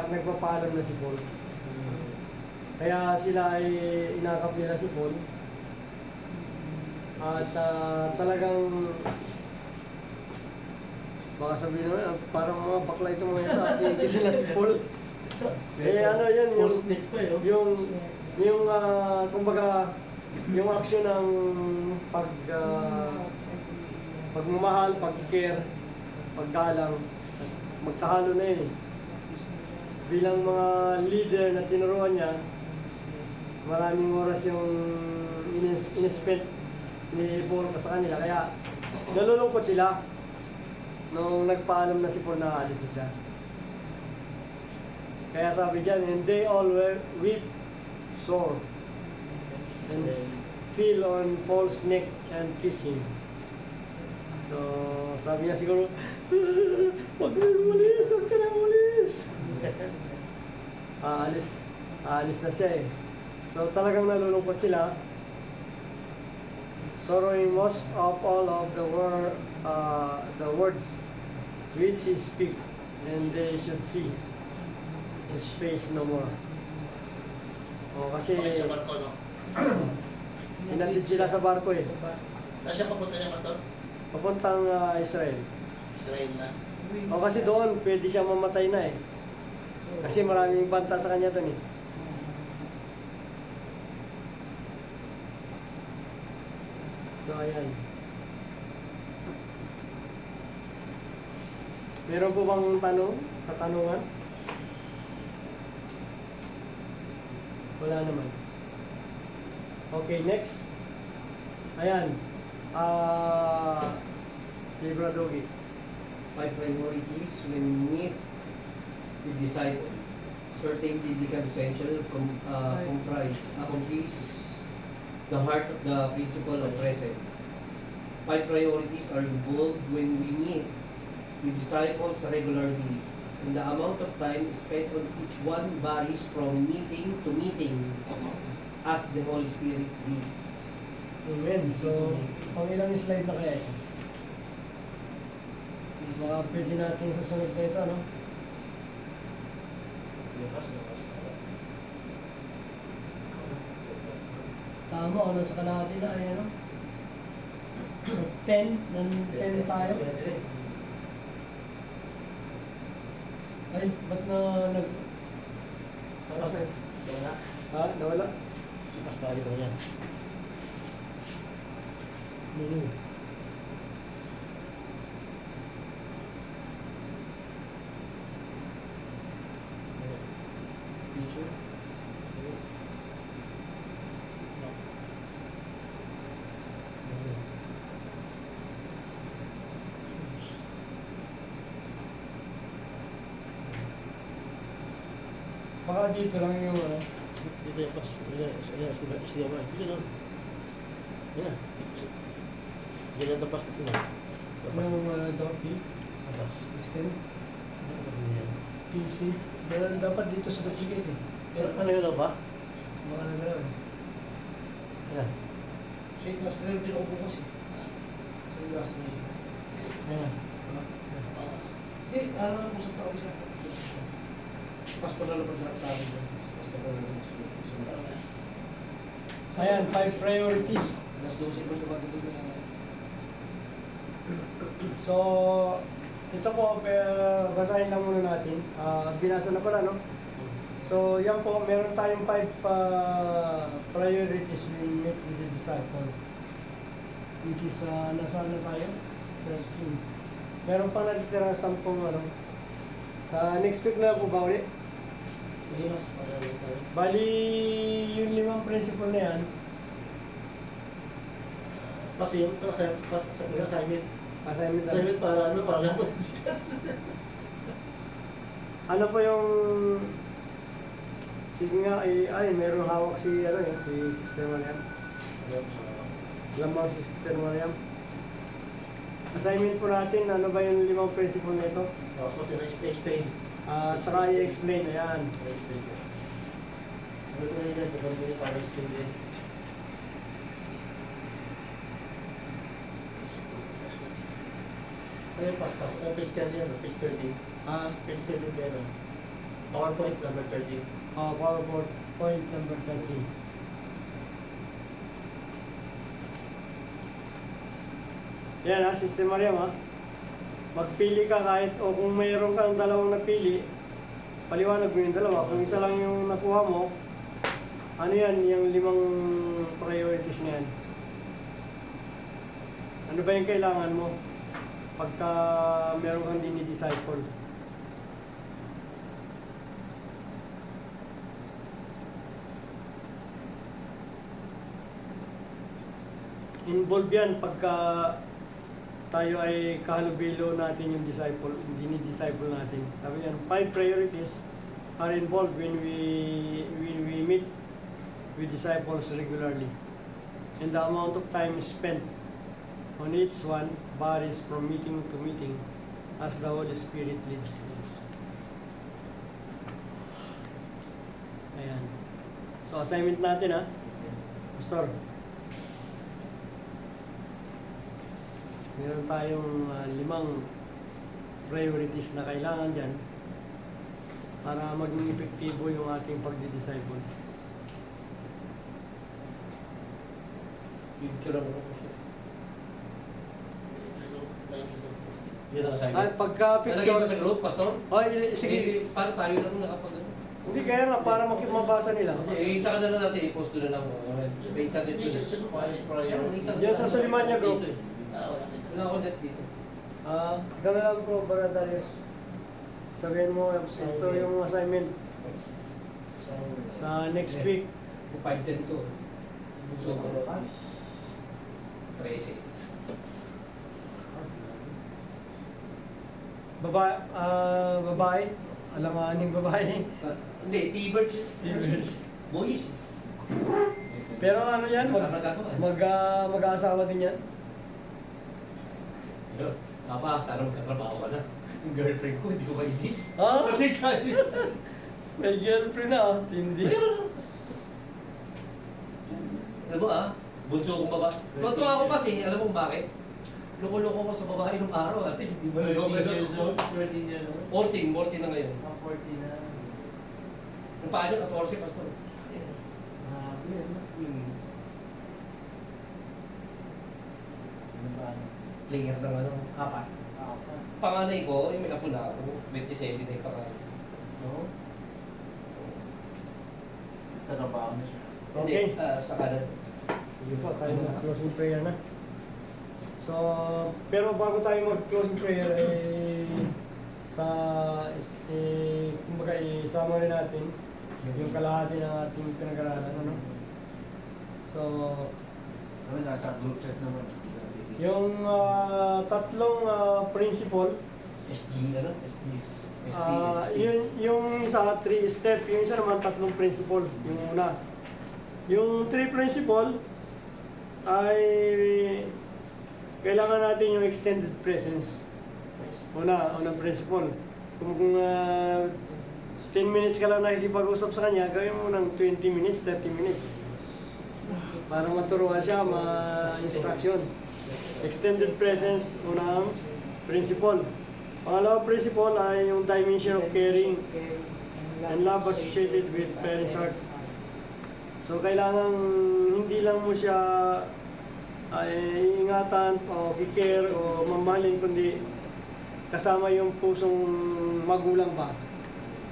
nagpapaalam na si Paul. Kaya sila ay inakap nila si Paul. At talagang baka sabihin naman, parang mga bakla itong mga ito at hindi sila si Paul. Ano yun, kumbaga, yung aksyon ng pagmamahal, pag-care, paggalang, magkahalo na yun eh. Bilang mga leader na tinuruan niya, maraming oras yung in-spend ni Paul sa kanila. Kaya nalulungkot sila nung nagpaalam na si Paul na alis na siya. Kaya sabi diyan, and they all weep sore and fell on Paul's neck and kiss him. So, sabi niya siguro, huwag ka na umalis, huwag ka na umalis. Aalis na siya eh. So, talagang nalulungkot sila. Sorrowing most of all of the words which he speak, and they should see his face no more. O, kasi Okay, sa barko, no? hinatid sila sa barko eh. Saan siya papunta niya, Pastor? Papuntang Israel. Israel na. O kasi doon, pwede siya mamatay na eh. Kasi maraming banta sa kanya doon eh. So, ayan. Meron po bang katanungan? Wala naman. Okay, next. Ayan. Si Bradogi. 5 priorities when meet with disciple. Certainly the essential accomplish the heart of the principle of present. 5 priorities are involved when we meet with disciples regularly, and the amount of time spent on each one varies from meeting to meeting as the Holy Spirit leads. Amen. So, pang ilang slide na kaya ito? Baka pwede natin sa sunod na ito, no? Tama, o nasa kalahati na, ay ano? 10 tayo. Ay, ba't nag... Ha? Nawala? Mas bagay ito yan. Teacher? Baka dito lang yung ano. Dito yung pas. Sila ba? Dito lang. Yan. Dito lang pas. Yung door key. Atas. Extend. Yan. PC. Dapat dito sa duplicate eh. Pero ano yun ba? Mga nagalaw eh. Yan. Siya yung Australian pinukupo kasi. Siya yung Australian. Ayan. Hindi, ano na po sa tao siya. Pastor na lapad sa akin doon. Pastor na lapad sa Ayan, 5 priorities. Alas 12 po tumatagal na. So, ito po, basahin lang muna natin. Binasa na pala, no? So, yan po, meron tayong 5 priorities we meet with the disciple. Which is, nasaan na tayo? 13. Meron pang natitira 10 ano. Sa next week na po ba ulit? Sige mas. Pagkakalala tayo. Bali, yung 5 principle na yan, Kasi yung assignment. assignment lang. Assignment para ano? Para lahat ng discuss. Ano po yung sige nga ay meron hawak si ano yun, si Sister Mariam. Lamang si Sister Mariam. Assignment po natin, ano ba yung 5 principle nito? Tapos explain. At saka i-explain, ayan. Explain ko. Ano ko na yun? Pagkakalala ko para explain din. Ano yung pas? Page 10 yan, page 13. Page 13 yan. PowerPoint number 13. PowerPoint point number 13. Yan ha, Sister Mariam ha. Magpili ka kahit o kung mayroon kang dalawang napili, paliwanag mo yung dalawa. Kung isa lang yung nakuha mo, ano yan, yung 5 priorities na yan. Ano ba yung kailangan mo pagka meron kang dinidisciple? Involve yan pagka tayo ay kahalubilo natin yung disciple, dinidisciple natin. Sabi yan, 5 priorities are involved when we meet with disciples regularly. And the amount of time spent on each one varies from meeting to meeting as the Holy Spirit leads us. Ayan. So assignment natin ha. Pastor. Meron tayong 5 priorities na kailangan dyan para maging epektibo yung ating pagdi-disciple. Picture lang ako siya. Yun ang Ay, assignment. pagka Nalagay ba sa group, Pastor? Ay, sige. Eh, paano tayo lang nakapag ano? Hindi kaya nga para mabasa nila. Eh, isa ka na lang natin i-post doon na lang. May internet doon. Diyan sa Sulimanya group. Dito eh. Wala ako net dito. Gano'n lang po, Brother Darius. Sabihin mo, ito yung assignment sa next week. Kung 5-10 ko. Buso ko. 13. Babae. Alanganing babae. Hindi, T-Birds. T-Birds. Boys. Pero ano yan, mag-aasawa din yan. Pero, Papa, sana magkatrabaho ka na. Yung girlfriend ko, hindi ko maibig. Ha? Hindi tayo. May girlfriend na, hindi. Pero, alam mo bunso kong baba. Totoo ako kasi, alam mo bakit? Loko-loko ko sa babae nung araw, at least hindi mo loko 13 years old. 14 years old. 14 na ngayon. 40 na. Yung paa niya, 14, Pastor. Yan. Ano ba? Player ng ano, 4. Panganay ko, yung may apo na ako, 27 na yung panganay. Oo. Trabaho na siya. Okay. Hindi, sa Canada. Sige po, tayo mag-closing prayer na. So, pero bago tayo mag-closing prayer, kumbaga isama rin natin yung kalahati ng ating pinag-aralan, ano? So, Kami nasa group chat naman. yung 3 principle SG, ano? SG. Yung isa, 3 step, yung isa naman 3 principle. Yung una. Yung 3 principle ay kailangan natin yung extended presence. Unang principle. Kung 10 minutes ka lang nakikipag-usap sa kanya, gawin mo ng 20 minutes, 30 minutes. Para maturuan siya, ma-instruction. Extended presence, unang principle. Pangalawang principle ay yung dimension of caring and love associated with parents' heart. So, kailangan hindi lang mo siya ay ingatan o kikare o mamahalin, kundi kasama yung pusong magulang ba.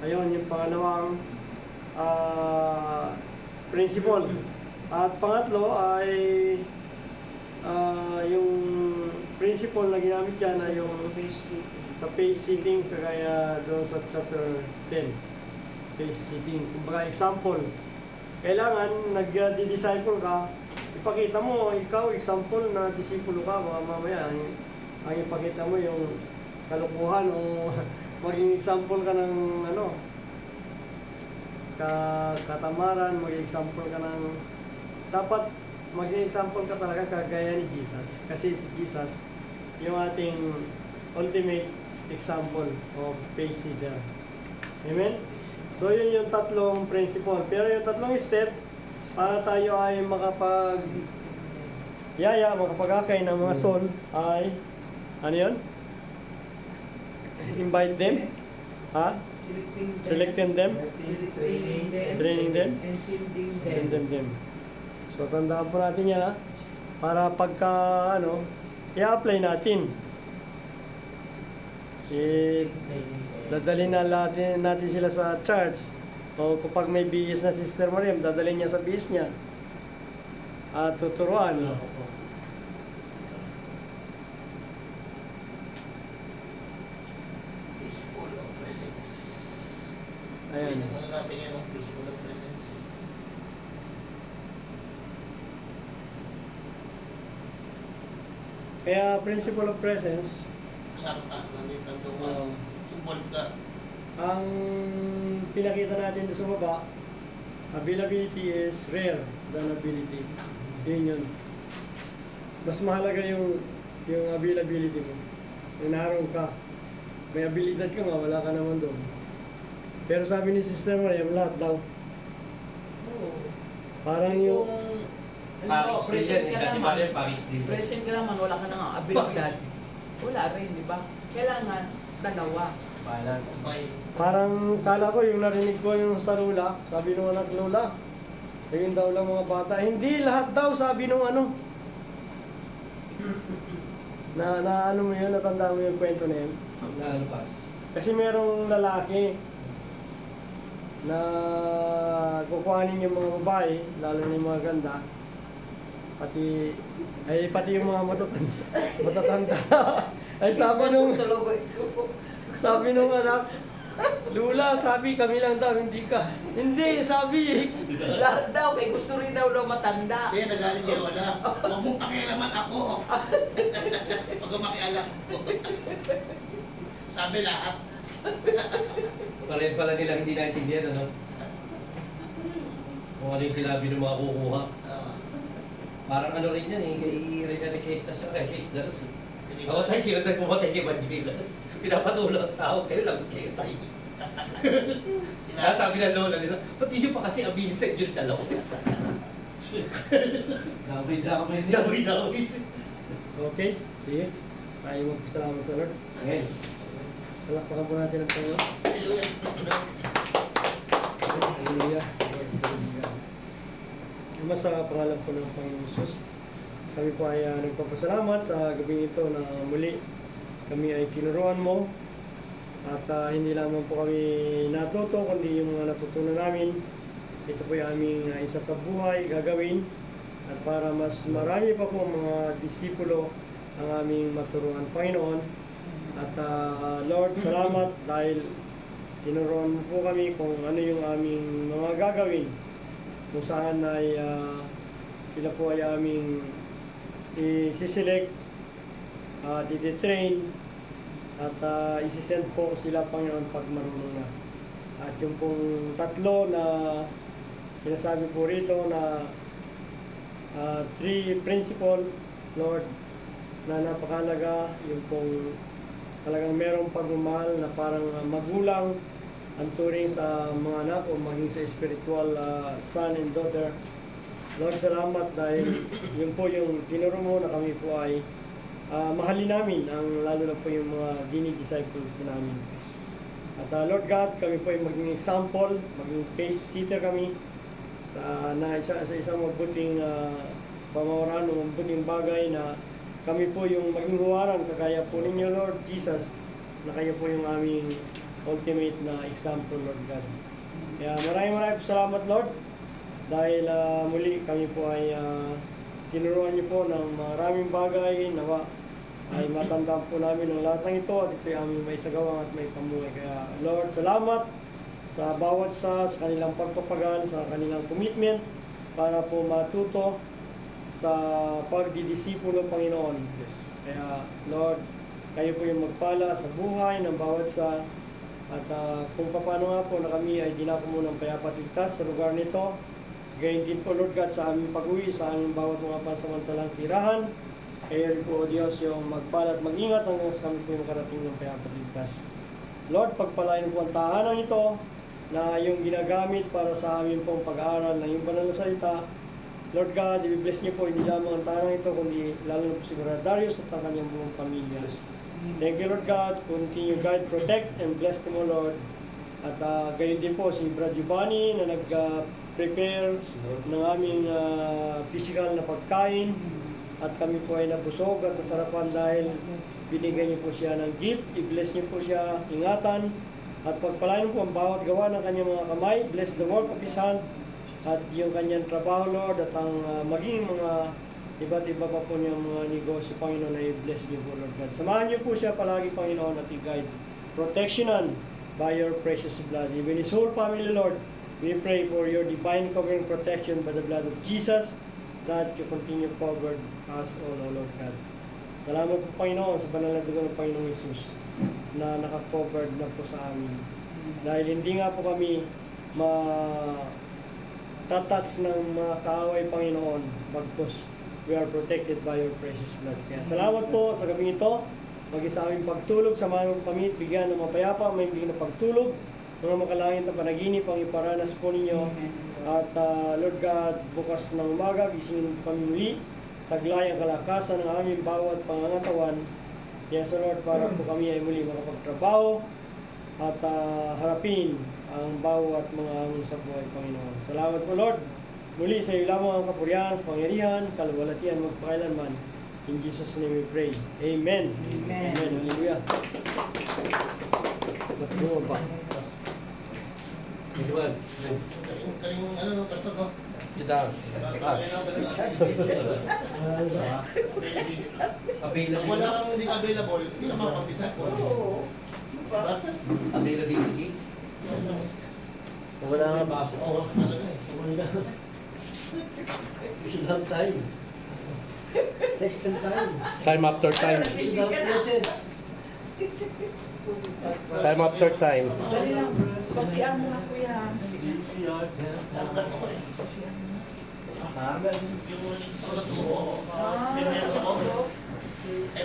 Ayun, yung pangalawang principle. At pangatlo ay yung principle na ginamit dyan ay yung sa pace setting, kagaya doon sa chapter 10. Pace setting. Kumbaga, example. Kailangan, nag-disciple ka, ipakita mo, ikaw, example na disipulo ka, mamaya, ang ipakita mo yung kalukuhan o maging example ka ng katamaran, maging example ka ng, dapat maging example ka talaga kagaya ni Jesus. Kasi si Jesus, yung ating ultimate example of pace setter. Amen? So yun yung 3 principle. Pero yung 3 step, para tayo ay makapag-akay ng mga soul, ay, ano yun? Invite them, selecting them, training them, and sending them. So tandaan po natin yan, para pagka i-apply natin. Dadalhin natin sila sa church. O kapag may bihis na Sister Mariam, dadalhin niya sa bihis niya. At tuturuan. Principle of presence. Ayan. Tingnan natin yan ang principle of presence. Kaya principle of presence, Kasama ka, nandito ang involved ka. ang pinakita natin doon sa baba, availability is rare than ability. Yun. Mas mahalaga yung availability mo. Yung naroon ka. May abilidad ka nga, wala ka naman doon. Pero sabi ni Sister Mariam, lahat daw. Parang yung... Paris din yan, di ba rin Paris din? Present ka naman, wala ka nang abilidad. Wala rin, di ba? Kailangan dalawa. Balance. Parang kala ko yung narinig ko yung sa Lula, sabi nung anak Lola, ayun daw lang mga bata. Hindi lahat daw, sabi nung na ano mo yun, natanda mo yung kwento na yun. Nalpas. Kasi merong lalaki na kukuhanin yung mga babae, lalo na yung mga ganda, pati yung mga matatanda. Ay sabi nung anak, Lula, sabi kami lang daw, hindi ka. Hindi, sabi. Lahat daw, may gusto rin daw matanda. Kaya nagalit si Lola. Huwag mong pakialaman ako. Huwag kang makialam. Sabi lahat. Parehas pala nila hindi naintindihan, ano? Kung ano yung sinabi ng mga kukuha. Parang ano rin yan eh, kay Rina Requesta siya, kay Case Daros eh. Ako tayo sila tayo pumatay kay Manjila. Pinapatulong ang tao, kayo lang kayo tayo. Kaya sabi ng lola nila, pati nyo pa kasi abilisan yung dalaw. Dami. Okay, sige. Tayo magpasalamat sa Lord. Ngayon. Palakpakan po natin ang Panginoon. Hallelujah. Ama, sa pangalan po ng Panginoon Jesus, kami po ay nagpapasalamat sa gabing ito na muli kami ay tinuruan mo at hindi lamang po kami natuto kundi yung mga natutunan namin ito po yung aming isa sa buhay gagawin at para mas marami pa po mga disipulo ang aming maturuan Panginoon at Lord, salamat dahil tinuruan mo po kami kung ano yung aming mga gagawin kung saan ay sila po ay aming i-select, iti-train At isisend po sila, Panginoon, pag marunong na. At yung pong tatlo na sinasabi po rito na three principle, Lord, na napakalaga, yung pong talagang merong pagmamahal na parang magulang ang turing sa mga anak o maging sa spiritual son and daughter. Lord, salamat dahil yun po yung tinuro mo na kami po ay mahalin namin ang lalo na po yung mga dinidisciple po namin. At Lord God, kami po ay maging example, maging pace setter kami sa isang mabuting pamamaraan o mabuting bagay na kami po yung maging huwaran kagaya po ninyo, Lord Jesus, na kayo po yung aming ultimate na example, Lord God. Kaya maraming salamat, Lord, dahil muli kami po ay tinuruan niyo po ng maraming bagay na ay matandaan po namin ang lahat ng ito at ito ay aming may sagawang at may pamuhay. Kaya Lord, salamat sa bawat sa kanilang pagpapagal, sa kanilang commitment para po matuto sa pagdidisipulo, Panginoon. Yes. Kaya Lord, kayo po yung magpala sa buhay ng bawat sa at kung paano nga po na kami ay dinako mo ng payapat ligtas sa lugar nito, gayon din po, Lord God, sa aming pag-uwi, sa aming bawat mga pansamantalang tirahan. Kayo rin po, O Diyos, yung magpala at mag-ingat hanggang sa kami po yung makarating ng payapat ligtas. Lord, pagpalain po ang tahanan ito na yung ginagamit para sa aming pong pag-aaral ng yung banal na salita. Lord God, i-bless niyo po hindi lamang ang tahanan ito, kundi lalo na po si Brother Darius at ang kanyang buong pamilya. Thank you, Lord God. Continue, guide, protect, and bless them, O Lord. At gayon din po si Brother Giovanni na nag-prepare ng aming physical na pagkain. At kami po ay nabusog at nasarapan dahil binigyan niyo po siya ng gift. I-bless niyo po siya, ingatan. At pagpalain po ang bawat gawa ng kanyang mga kamay. Bless the work of his hand. At yung kanyang trabaho, Lord, at ang maging mga iba't iba pa po niyang mga negosyo, Panginoon, ay bless niyo po, Lord God. Samahan niyo po siya palagi, Panginoon, at i-guide. Protectionan by your precious blood. Even his whole family, Lord, we pray for your divine covering protection by the blood of Jesus, that you continue covered us all, O Lord God. Salamat po, Panginoon, sa banal na dugo ng Panginoong Jesus na nakakovered na po sa amin. Dahil hindi nga po kami touch ng mga kaaway, Panginoon, bagkus we are protected by your precious blood. Kaya salamat po sa gabing ito, maging sa aming pagtulog, samahan mo kami, bigyan ng mapayapa, may bigyan ng pagtulog, mga makalangit na panaginip ang iparanas po ninyo. At Lord God, bukas ng umaga, gisingin po kami muli, taglay ang kalakasan ng aming bawat pangangatawan. Kaya sa Lord, para po kami ay muli makapagtrabaho at harapin ang bawat mga hamon sa buhay, Panginoon. Salamat po, Lord. Muli sa iyo lamang ang kapurihan, pangyarihan, kaluwalhatian, magpakailanman. In Jesus' name we pray. Amen. Amen. Hallelujah. Matulog pa. Edward, Kaling ano, pastor, no? sit down. Kung wala kang hindi available, hindi ka makapag-disciple. Oo. Diba? Availability. Wala nga ba? Pasok. Oo, talaga eh. We should have time. Text and time. Time after time. We should have presence. Time after time. Dali lang. Pasiyan mo na, kuya. Nalagat ako eh. Pasiyan mo. Ah, Yung sulat ko, Ah, pinayos ako. oo. Eh,